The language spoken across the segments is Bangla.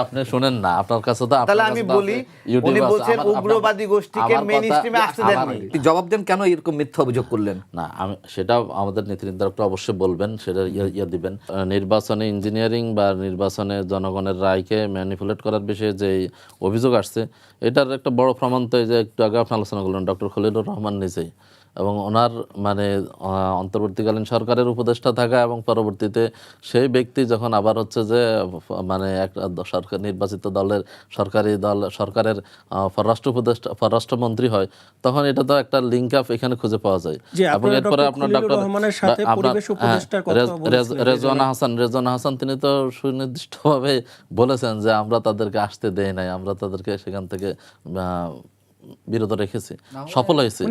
আপনি শুনেন না, আপনার কাছে তো তাহলে আমি বলি উনি বলছেন উগ্রবাদী গোষ্ঠীকে মেইন স্ট্রিমে আসতে দেননি। জবাব দেন কেন এরকম মিথ্যা অভিযোগ করলেন? না, আমি সেটা আমাদের নীতি নির্ধারকরা অবশ্যই বলবেন, সেটা ইয়ে দিবেন। নির্বাচনে ইঞ্জিনিয়ারিং বা নির্বাচনে জনগণের রায়কে ম্যানিপুলেট করার বিষয়ে যে অভিযোগ আসছে, এটার একটা বড় প্রমাণ তো এই যে একটু আগে আপনি আলোচনা করলেন ডক্টর খলিলুর রহমান নিজেই, এবং ওনার মানে অন্তর্বর্তীকালীন সরকারের উপদেষ্টা থাকা এবং পরবর্তীতে সেই ব্যক্তি যখন আবার হচ্ছে যে মানে একটা সরকার নির্বাচিত দলের সরকারের পররাষ্ট্রমন্ত্রী হয়, তখন এটা তো একটা লিঙ্ক আপ এখানে খুঁজে পাওয়া যায়। এবং এরপরে আপনার ডক্টর রেজওয়ানা হাসান তিনি তো সুনির্দিষ্টভাবে বলেছেন যে আমরা তাদেরকে আসতে দেই নাই, আমরা তাদেরকে সেখান থেকে বিরত রেখেছি, সফল হয়েছে।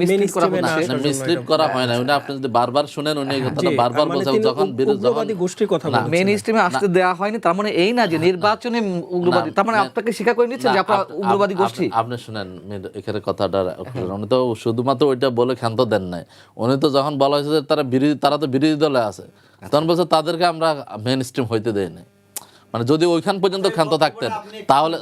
মিসলিড করা হয় না। উনি আপনি যদি বারবার শুনেন উনি কথাটা বারবার বলছেন যখন মেইন স্ট্রিমে আসতে দেওয়া হয়নি, তার মানে এই না যে নির্বাচনে উগ্রবাদী, তার মানে আপনাকে স্বীকার করে নিচ্ছেন যে আপনারা উগ্রবাদী গোষ্ঠী। আপনি শুনেন এখানে কথাটা, উনি তো শুধুমাত্র ওইটা বলে ক্ষান্ত দেন নাই। উনি তো যখন বলা হয়েছে যে তারা তো বিরোধী দলে আছে, তখন বলছে তাদেরকে আমরা মেইন স্ট্রিম হইতে দেই নাই। মানে যদি ওইখান পর্যন্ত ক্ষান্ত থাকতেন তাহলে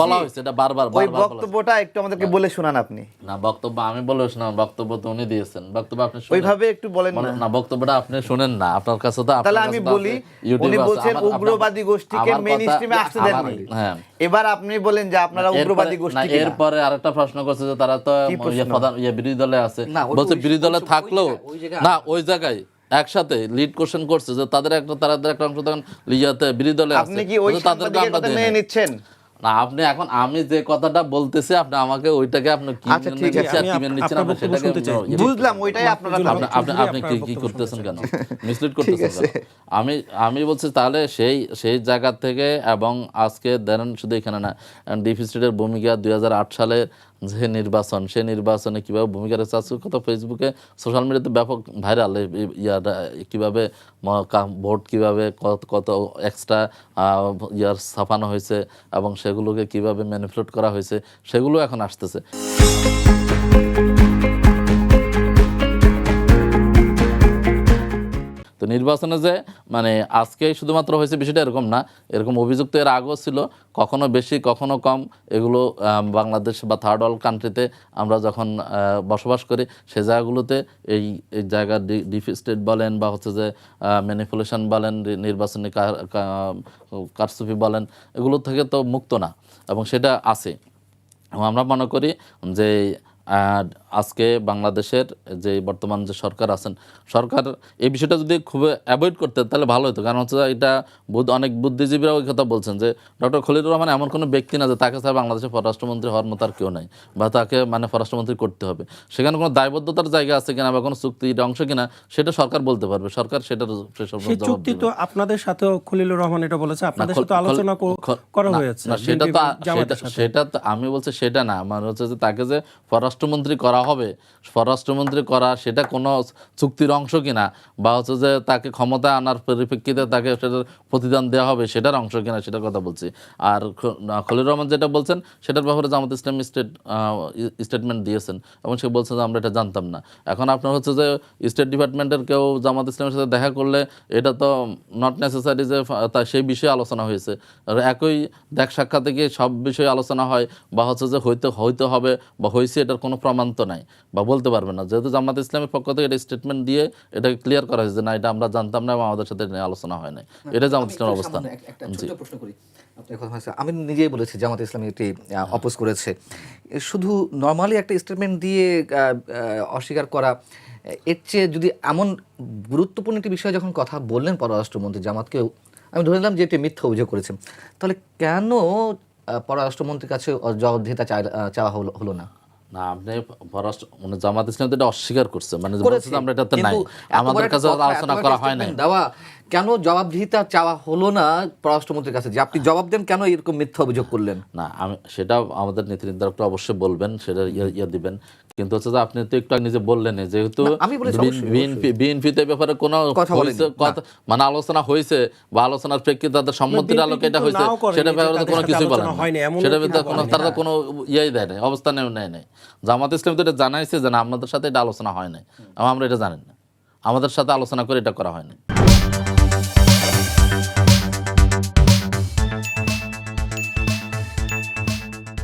বলা হয়েছে এটা বারবার। ওই বক্তব্যটা একটু আমাদেরকে বলে শোনান আপনি। না, বক্তব্য আমি বলে শোনান, বক্তব্য তো উনি দিয়েছেন, বক্তব্য আপনি ওইভাবে একটু বলেন না, বক্তব্যটা আপনি শুনেন না, আপনার কাছে তো। তাহলে আমি বলি উনি বলছেন উগ্রবাদী গোষ্ঠীকে মেইন স্ট্রিমে আসতে দেননি। হ্যাঁ, এবার আপনি বলেন যে আপনারা উগ্রবাদী গোষ্ঠী। এরপরে আরেকটা প্রশ্ন করছে যে তারা তো বিরোধী দলে আছে, বলছে বিরোধী দলে থাকলেও না ওই জায়গায় একসাথে লিড কোশ্চেন করছে যে তাদের একটা অংশ তখন লিয়াতে বিরোধী দলে আছে। আপনি কি ওই সাংবাদিকের কথা মেনে নিচ্ছেন? না, আপনি এখন আমি যে কথাটা বলতেছি আপনি আমাকে ওইটাকে আপনি কি নিচ্ছেন আপনি সেটাকে বুঝলাম, ওইটাই আপনি কি করতেছেন কেন, মিসলিড করতেছেন কেন? আমি বলছি তাহলে সেই জায়গা থেকে, এবং আজকে ধরেন শুধু এখানে না, ডিফিসিটের ভূমিকা 2008 সালে যে নির্বাচন, সেই নির্বাচনে কীভাবে ভূমিকা রেখেছে আজকে কত ফেসবুকে সোশ্যাল মিডিয়াতে ব্যাপক ভাইরাল ইয়াটা, কীভাবে ভোট কীভাবে কত এক্সট্রা ছাপানো হয়েছে এবং সেগুলোকে কীভাবে ম্যানিপুলেট করা হয়েছে, সেগুলো এখন আসতেছে। তো নির্বাচনে যে মানে আজকে শুধুমাত্র হয়েছে বিষয়টা এরকম না, এরকম অভিযোগ তো এর আগেও ছিল, কখনো বেশি কখনো কম। এগুলো বাংলাদেশ বা থার্ড ওয়ার্ল্ড কান্ট্রিতে আমরা যখন বসবাস করি, সে জায়গাগুলোতে এই জায়গার ডিফিস্টেট বলেন বা হচ্ছে যে ম্যানিপুলেশন বলেন, নির্বাচনী কারচুপি বলেন, এগুলো থেকে তো মুক্ত না, এবং সেটা আছে। আমরা মনে করি যে আজকে বাংলাদেশের যে বর্তমান যে সরকার আছেন, সরকার এই বিষয়টা যদি খুব অ্যাভয়েড করতে তাহলে ভালো হতো। কারণ হচ্ছে এটা অনেক বুদ্ধিজীবীরাও এই কথা বলছেন যে ডক্টর খলিলুর রহমান এমন কোনো ব্যক্তি না যে তাকে ছাড়া বাংলাদেশের পররাষ্ট্রমন্ত্রী হওয়ার মতো আর কেউ নাই, বা তাকে মানে পররাষ্ট্রমন্ত্রী করতে হবে। সেখানে কোনো দায়বদ্ধতার জায়গা আছে কিনা বা কোনো চুক্তির অংশ কিনা সেটা সরকার বলতে পারবে। সরকার সেটার চুক্তি তো আপনাদের সাথেও খলিলুর রহমান এটা বলেছে, আপনাদের সাথে আলোচনা করা হয়েছে। সেটা তো আমি বলছি সেটা না, মানে হচ্ছে যে তাকে যে পররাষ্ট্রমন্ত্রী করা হবে, পররাষ্ট্রমন্ত্রী করা সেটা কোনো চুক্তির অংশ কিনা, বা হচ্ছে যে তাকে ক্ষমতা আনার পরিপ্রেক্ষিতে তাকে সেটার প্রতিদান দেওয়া হবে সেটার অংশ কিনা, সেটার কথা বলছি। আর খলিলুর রহমান যেটা বলছেন সেটার ব্যাপারে জামাত ইসলামী স্টেটমেন্ট দিয়েছেন, এবং সে বলছে যে আমরা এটা জানতাম না। এখন আপনার হচ্ছে যে স্টেট ডিপার্টমেন্টের কেউ জামাত ইসলামের সাথে দেখা করলে এটা তো নট নেসেসারি যে সেই বিষয়ে আলোচনা হয়েছে। একই দেখ সাক্ষাতে গিয়ে সব বিষয়ে আলোচনা হয়, বা হচ্ছে যে হইতে হবে বা হয়েছে এটার কোনো প্রমাণ তো নাই বা বলতে পারবে না। যেহেতু জামাত ইসলামের পক্ষ থেকে এটা স্টেটমেন্ট দিয়ে এটাকে ক্লিয়ার করা হয়েছে যে না, এটা আমরা জানতাম না এবং আমাদের সাথে আলোচনা হয় নাই, এটা জামাত ইসলামের অবস্থান। আমি নিজেই বলেছি জামাত ইসলামী এটি অপোজ করেছে। শুধু নর্মালি একটা স্টেটমেন্ট দিয়ে অস্বীকার করা, এর চেয়ে যদি এমন গুরুত্বপূর্ণ একটি বিষয়ে যখন কথা বললেন পররাষ্ট্রমন্ত্রী, জামাতকেও আমি ধরে নিলাম যে এটি মিথ্যা অভিযোগ করেছেন, তাহলে কেন পররাষ্ট্রমন্ত্রীর কাছে জবাবদিহিতা চাওয়া হলো না? না, আপনি মানে জামাত ইসলাম তো এটা অস্বীকার করছে, মানে আমরা এটাতে নাই, আমাদের কাছে আলোচনা করা হয় নাই। কেন জবাবদিহিতা চাওয়া হলো না পররাষ্ট্রমন্ত্রীর কাছে যে আপনি জবাব দেন কেন এরকম মিথ্যা অভিযোগ করলেন? না, আমি সেটা আমাদের নীতি নির্ধারকরা অবশ্যই বলবেন, সেটা দিবেন। কিন্তু হচ্ছে যে আপনি তো একটু নিজে বললেন যেহেতু বিএনপিতে ব্যাপারে কোনো মানে আলোচনা হয়েছে বা আলোচনার প্রেক্ষিতে তাদের সম্মতির আলোকে এটা হয়েছে, সেটা ব্যাপারে কোনো কিছু বলেন, সেটা তারা কোনো দেয় নাই, অবস্থান নেয় নাই। জামাত ইসলাম তো এটা জানাইছে যে না, আপনাদের সাথে এটা আলোচনা হয় নাই, আমরা এটা জানেন না, আমাদের সাথে আলোচনা করে এটা করা হয় নাই।